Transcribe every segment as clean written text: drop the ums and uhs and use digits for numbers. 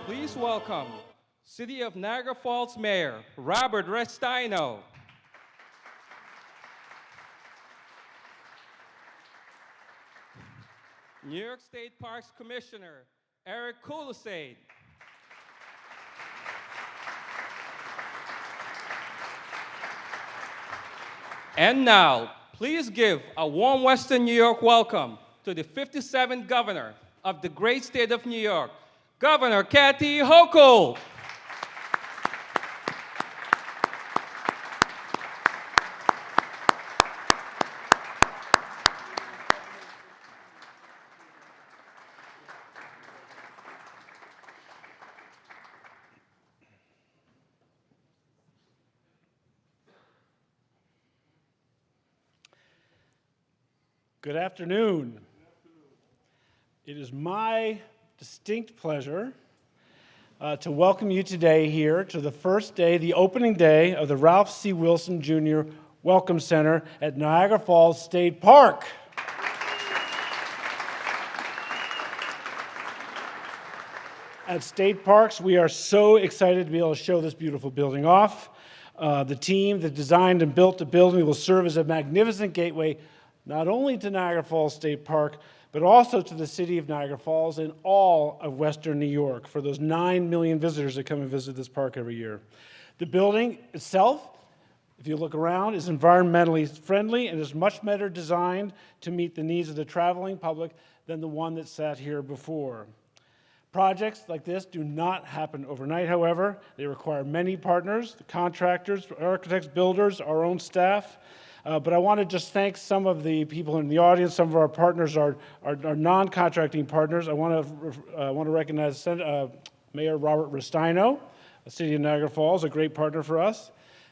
Please welcome City of Niagara Falls Mayor Robert Restaino. New York State Parks Commissioner Eric Kulisade. And now, please give a warm Western New York welcome to the 57th Governor of the great state of New York, Governor Kathy Hochul. Good afternoon. It is my distinct pleasure to welcome you today here to the first day, the opening day of the Ralph C. Wilson Jr. Welcome Center at Niagara Falls State Park. At State Parks, we are so excited to be able to show this beautiful building off. The team that designed and built the building will serve as a magnificent gateway not only to Niagara Falls State Park, but also to the city of Niagara Falls and all of Western New York for those 9 million visitors that come and visit this park every year. The building itself, if you look around, is environmentally friendly and is much better designed to meet the needs of the traveling public than the one that sat here before. Projects like this do not happen overnight, however. They require many partners, the contractors, architects, builders, our own staff. But I want to just thank some of the people in the audience. Some of our partners are non-contracting partners. I want to recognize Mayor Robert Restaino, the City of Niagara Falls, a great partner for us.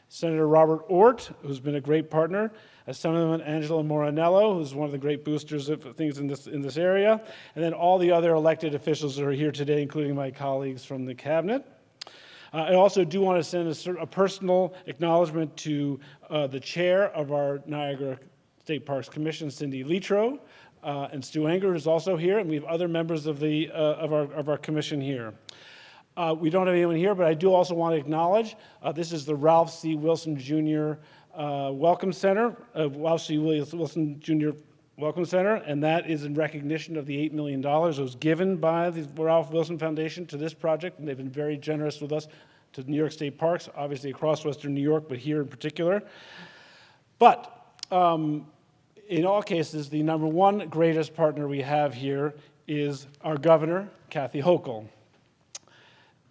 Senator Robert Ort, who's been a great partner. Assemblyman Angela Morinello, who's one of the great boosters of things in this area. And then all the other elected officials that are here today, including my colleagues from the cabinet. I also do want to send a personal acknowledgement to the chair of our Niagara State Parks Commission, Cindy Litro, and Stu Enger is also here, and we have other members of our commission here. We don't have anyone here, but I do also want to acknowledge this is the Ralph C. Wilson Jr. Welcome Center, Ralph C. Wilson Jr. Welcome Center, and that is in recognition of the $8 million that was given by the Ralph Wilson Foundation to this project, and they've been very generous with us to New York State Parks, obviously across Western New York, but here in particular. But in all cases, the number one greatest partner we have here is our governor, Kathy Hochul.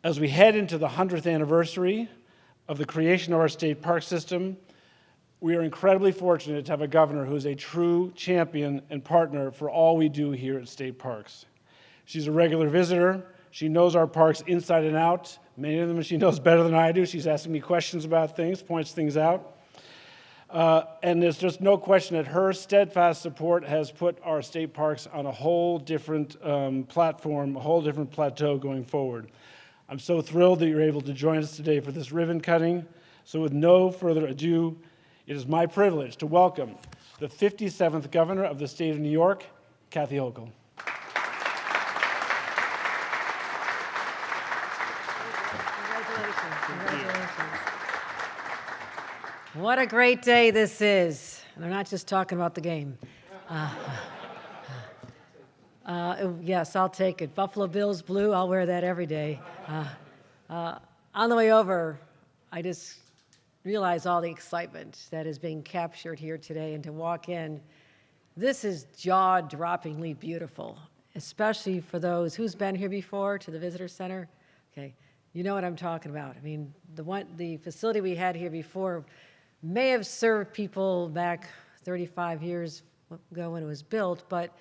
As we head into the 100th anniversary of the creation of our state park system, we are incredibly fortunate to have a governor who is a true champion and partner for all we do here at State Parks. She's a regular visitor. She knows our parks inside and out. Many of them she knows better than I do. She's asking me questions about things, points things out. And there's just no question that her steadfast support has put our state parks on a whole different platform, a whole different plateau going forward. I'm so thrilled that you're able to join us today for this ribbon cutting. So with no further ado, it is my privilege to welcome the 57th Governor of the State of New York, Kathy Hochul. Congratulations. What a great day this is. And I'm not just talking about the game. Yes, I'll take it. Buffalo Bills blue, I'll wear that every day. On the way over, I just realize all the excitement that is being captured here today, and to walk in, this is jaw-droppingly beautiful, especially for those who's been here before to the visitor center. Okay, you know what I'm talking about. I mean, the facility we had here before may have served people back 35 years ago when it was built, but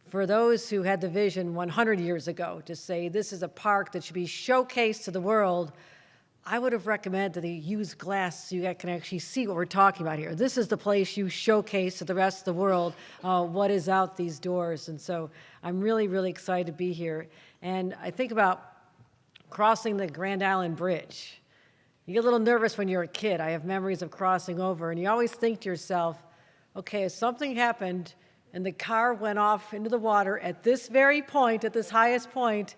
for those who had the vision 100 years ago to say this is a park that should be showcased to the world, I would have recommended that they use glass so you can actually see what we're talking about here. This is the place you showcase to the rest of the world what is out these doors. And so I'm really, really excited to be here. And I think about crossing the Grand Island Bridge. You get a little nervous when you're a kid. I have memories of crossing over, and you always think to yourself, okay, if something happened and the car went off into the water at this very point, at this highest point,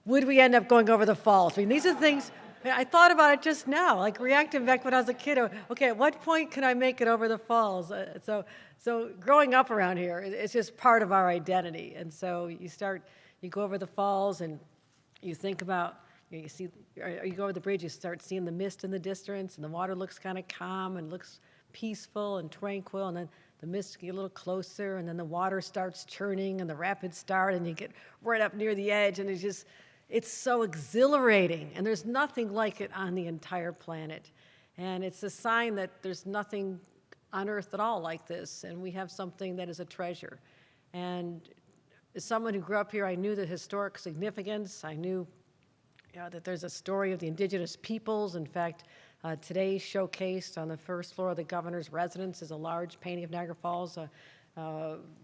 would we end up going over the falls? I mean, these are things, I thought about it just now, like reacting back when I was a kid. Okay, at what point can I make it over the falls? So growing up around here, it's just part of our identity. And so you go over the falls and you think about, you see, or you go over the bridge, you start seeing the mist in the distance, and the water looks kind of calm and looks peaceful and tranquil, and then the mist get a little closer, and then the water starts churning, and the rapids start, and you get right up near the edge, and it's so exhilarating, and there's nothing like it on the entire planet. And it's a sign that there's nothing on earth at all like this, and we have something that is a treasure. And as someone who grew up here, I knew the historic significance. I knew that there's a story of the indigenous peoples. In fact, today showcased on the first floor of the governor's residence is a large painting of Niagara Falls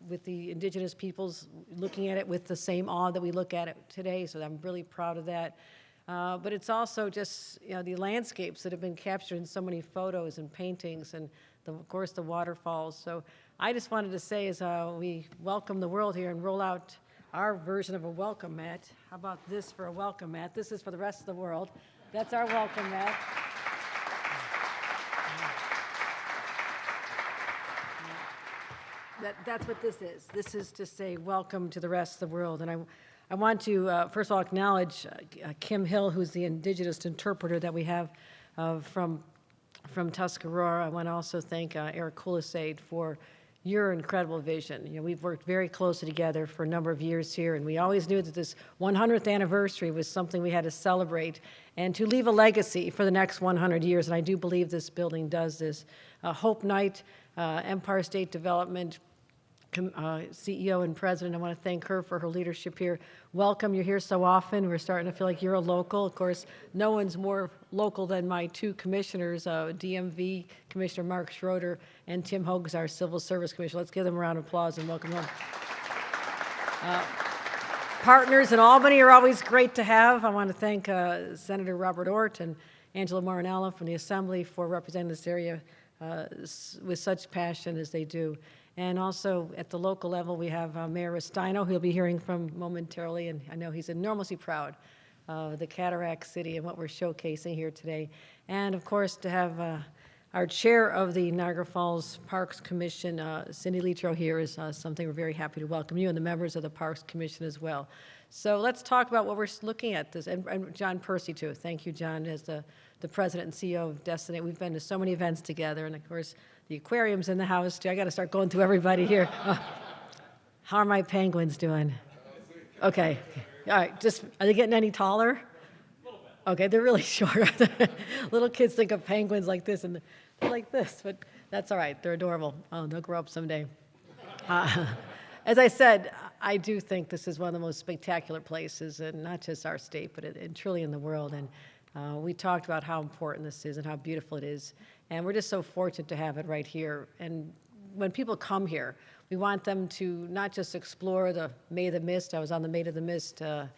with the indigenous peoples looking at it with the same awe that we look at it today. So I'm really proud of that. But it's also just the landscapes that have been captured in so many photos and paintings, and of course the waterfalls. So I just wanted to say, as we welcome the world here and roll out our version of a welcome mat. How about this for a welcome mat? This is for the rest of the world. That's our welcome mat. That's what this is. This is to say welcome to the rest of the world. And I want to, first of all, acknowledge Kim Hill, who's the indigenous interpreter that we have from Tuscarora. I want to also thank Eric Kulisade for your incredible vision. We've worked very closely together for a number of years here, and we always knew that this 100th anniversary was something we had to celebrate and to leave a legacy for the next 100 years, and I do believe this building does this. Hope Knight, Empire State Development CEO and president, I want to thank her for her leadership here. Welcome, you're here so often. We're starting to feel like you're a local. Of course, no one's more local than my two commissioners, DMV Commissioner Mark Schroeder and Tim Hogues, our Civil Service Commissioner. Let's give them a round of applause and welcome them. Partners in Albany are always great to have. I want to thank Senator Robert Ort and Angela Marinella from the Assembly for representing this area with such passion as they do. And also at the local level, we have Mayor Restaino, who you'll be hearing from momentarily, and I know he's enormously proud of the Cataract City and what we're showcasing here today. And of course, to have our chair of the Niagara Falls Parks Commission, Cindy Litro, here is something we're very happy to welcome you, and the members of the Parks Commission as well. So let's talk about what we're looking at this, and John Percy too. Thank you, John, as the president and CEO of Destiny. We've been to so many events together, and of course, the aquarium's in the house too. I got to start going through everybody here. How are my penguins doing? Okay. All right. Are they getting any taller? Okay, they're really short. Little kids think of penguins like this, and they're like this, but that's all right. They're adorable. Oh, they'll grow up someday. As I said, I do think this is one of the most spectacular places, and not just our state, but truly in the world. And we talked about how important this is and how beautiful it is. And we're just so fortunate to have it right here. And when people come here, we want them to not just explore the Maid of the Mist. I was on the Maid of the Mist well,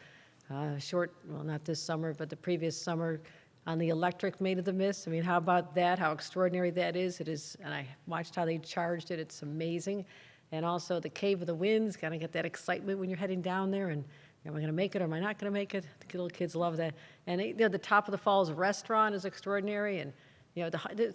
not this summer, but the previous summer on the electric Maid of the Mist. I mean, how about that? How extraordinary that is. It is, and I watched how they charged it. It's amazing. And also the Cave of the Winds, kind of get that excitement when you're heading down there. And am I going to make it or am I not going to make it? The little kids love that. And the Top of the Falls restaurant is extraordinary. And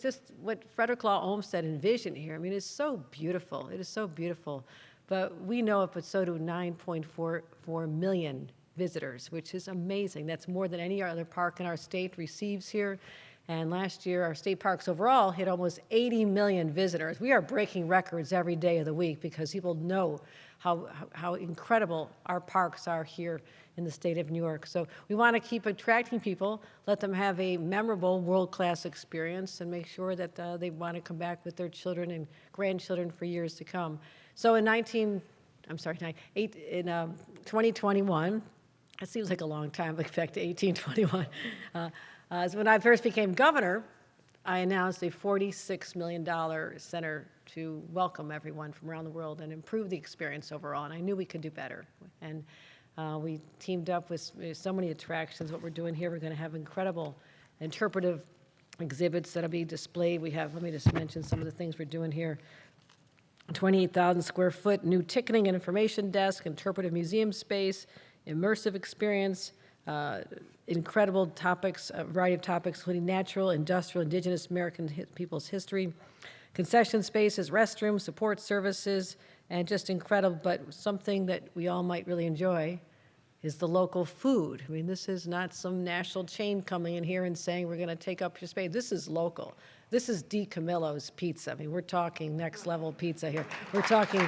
just what Frederick Law Olmsted envisioned here, I mean, it's so beautiful. It is so beautiful. But we know it, but so do 9.44 million visitors, which is amazing. That's more than any other park in our state receives here. And last year, our state parks overall hit almost 80 million visitors. We are breaking records every day of the week because people know how incredible our parks are here in the state of New York. So we want to keep attracting people, let them have a memorable world-class experience, and make sure that they want to come back with their children and grandchildren for years to come. So in 2021, it seems like a long time, but back to 1821, so when I first became governor, I announced a $46 million center to welcome everyone from around the world and improve the experience overall, and I knew we could do better. And we teamed up with so many attractions. What we're doing here, we're going to have incredible interpretive exhibits that'll be displayed. We have, let me just mention some of the things we're doing here. 28,000 square foot new ticketing and information desk, interpretive museum space, immersive experience, incredible topics, a variety of topics, including natural, industrial, indigenous American people's history, concession spaces, restrooms, support services, and just incredible, but something that we all might really enjoy is the local food. I mean, this is not some national chain coming in here and saying we're going to take up your space. This is local. This is Di Camillo's Pizza. I mean, we're talking next level pizza here. We're talking,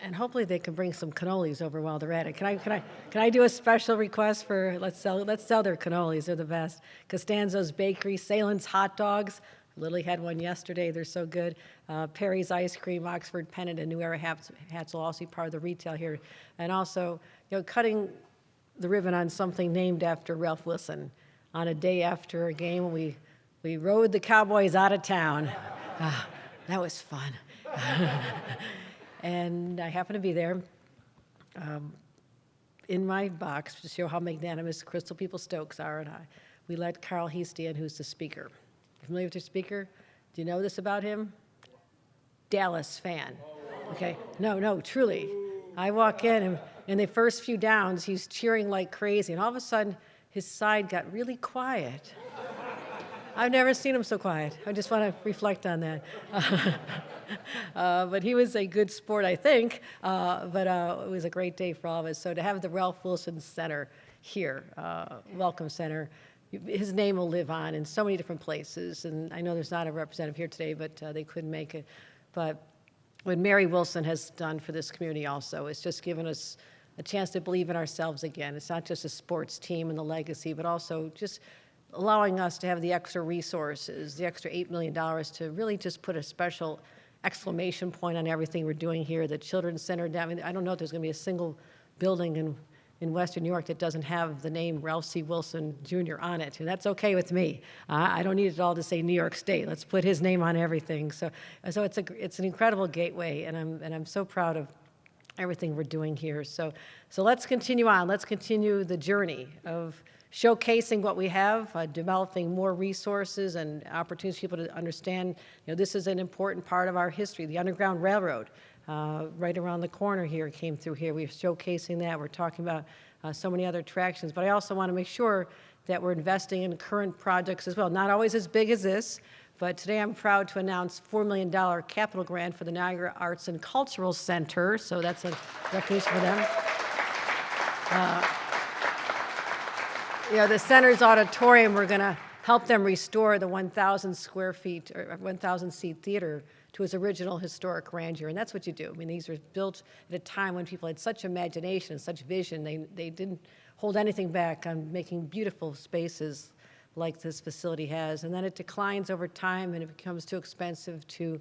and hopefully they can bring some cannolis over while they're at it. Can I do a special request for let's sell their cannolis. They're the best. Costanzo's Bakery, Salen's hot dogs. Literally had one yesterday. They're so good. Perry's Ice Cream, Oxford Pennant, and New Era hats will also be part of the retail here. And also, cutting the ribbon on something named after Ralph Wilson on a day after a game when we rode the Cowboys out of town. That was fun. And I happened to be there in my box to show how magnanimous Crystal People Stokes are. And we let Carl Heastie in, who's the speaker. Familiar with your speaker? Do you know this about him? Dallas fan. Okay. No, truly. I walk in, and in the first few downs, he's cheering like crazy, and all of a sudden, his side got really quiet. I've never seen him so quiet. I just want to reflect on that. But he was a good sport, I think. But it was a great day for all of us. So to have the Ralph Wilson Center here, Welcome Center, his name will live on in so many different places. And I know there's not a representative here today, but they couldn't make it. But what Mary Wilson has done for this community also is just given us a chance to believe in ourselves again. It's not just a sports team and the legacy, but also just allowing us to have the extra resources, the extra $8 million to really just put a special exclamation point on everything we're doing here. The Children's Center down, I mean, I don't know if there's going to be a single building in Western New York that doesn't have the name Ralph C. Wilson Jr. on it, and that's okay with me. I don't need it all to say New York State. Let's put his name on everything. So it's an incredible gateway, and I'm so proud of everything we're doing here. So let's continue on. Let's continue the journey of showcasing what we have, developing more resources and opportunities for people to understand, this is an important part of our history. The Underground Railroad, right around the corner here, came through here. We're showcasing that. We're talking about so many other attractions. But I also want to make sure that we're investing in current projects as well. Not always as big as this, but today I'm proud to announce $4 million capital grant for the Niagara Arts and Cultural Center. So that's a recognition for them. The center's auditorium, we're going to help them restore the 1,000 square feet or 1,000 seat theater to its original historic grandeur. And that's what you do. I mean, these were built at a time when people had such imagination and such vision. They didn't hold anything back on making beautiful spaces like this facility has. And then it declines over time and it becomes too expensive to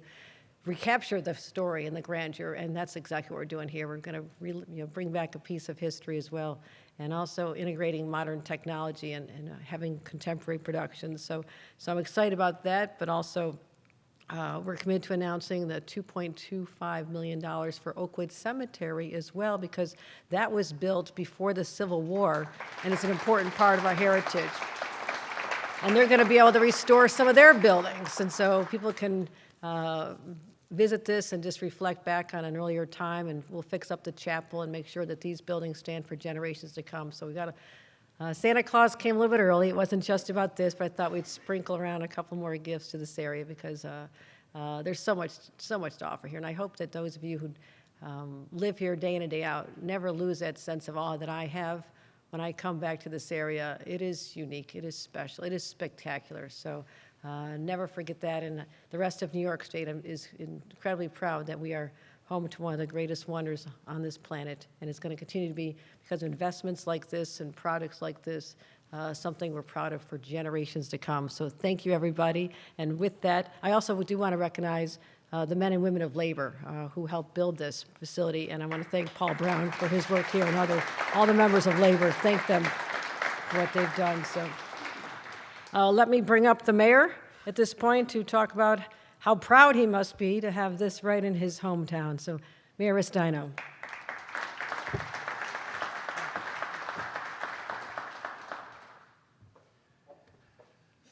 recapture the story and the grandeur, and that's exactly what we're doing here. We're going to bring back a piece of history as well, and also integrating modern technology and having contemporary productions. So I'm excited about that, but also we're committed to announcing the $2.25 million for Oakwood Cemetery as well, because that was built before the Civil War, and it's an important part of our heritage. And they're going to be able to restore some of their buildings, and so people can visit this and just reflect back on an earlier time, and we'll fix up the chapel and make sure that these buildings stand for generations to come. So we got Santa Claus came a little bit early. It wasn't just about this, but I thought we'd sprinkle around a couple more gifts to this area because there's so much to offer here. And I hope that those of you who live here day in and day out never lose that sense of awe that I have when I come back to this area. It is unique, it is special, it is spectacular. So never forget that, and the rest of New York State is incredibly proud that we are home to one of the greatest wonders on this planet, and it's going to continue to be because of investments like this and products like this, something we're proud of for generations to come. So thank you, everybody. And with that, I also do want to recognize the men and women of labor who helped build this facility, and I want to thank Paul Brown for his work here and all the members of labor. Thank them for what they've done. So. Let me bring up the mayor at this point to talk about how proud he must be to have this right in his hometown. So, Mayor Ristino.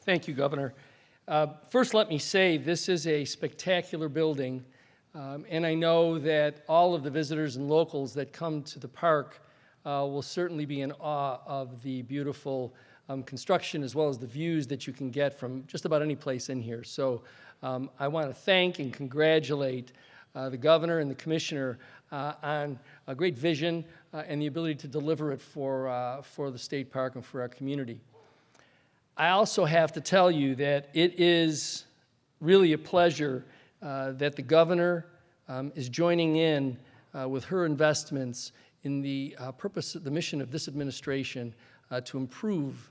Thank you, Governor. First, let me say this is a spectacular building, and I know that all of the visitors and locals that come to the park will certainly be in awe of the beautiful construction as well as the views that you can get from just about any place in here. So I want to thank and congratulate the governor and the commissioner on a great vision and the ability to deliver it for the state park and for our community. I also have to tell you that it is really a pleasure that the governor is joining in with her investments in the the mission of this administration to improve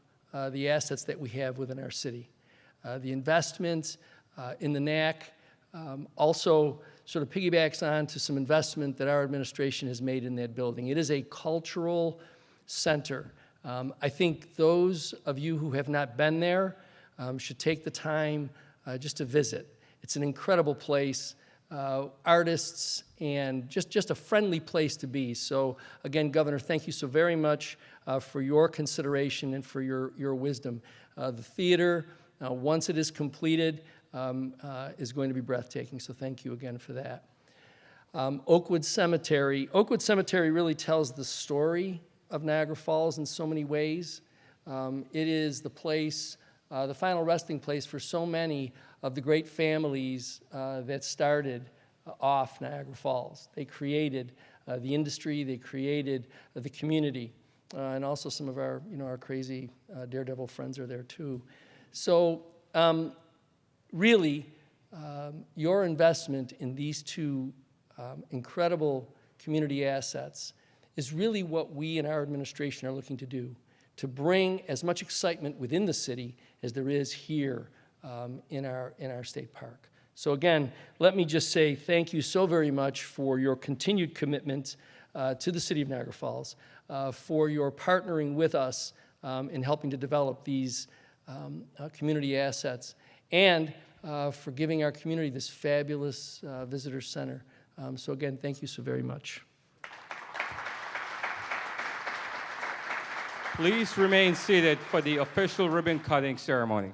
the assets that we have within our city. The investments in the NAC also sort of piggybacks on to some investment that our administration has made in that building. It is a cultural center. I think those of you who have not been there should take the time just to visit. It's an incredible place, artists, and just a friendly place to be. So again, Governor, thank you so very much for your consideration and for your wisdom. The theater, once it is completed, is going to be breathtaking, so thank you again for that. Oakwood Cemetery really tells the story of Niagara Falls in so many ways. It is the place, the final resting place for so many of the great families that started off Niagara Falls. They created the industry, they created the community, and also some of our, our crazy daredevil friends are there too. So really, your investment in these two incredible community assets is really what we in our administration are looking to do, to bring as much excitement within the city as there is here in our state park. So again, let me just say thank you so very much for your continued commitment to the city of Niagara Falls, for your partnering with us in helping to develop these community assets, and for giving our community this fabulous visitor center. So again, thank you so very much. Please remain seated for the official ribbon cutting ceremony.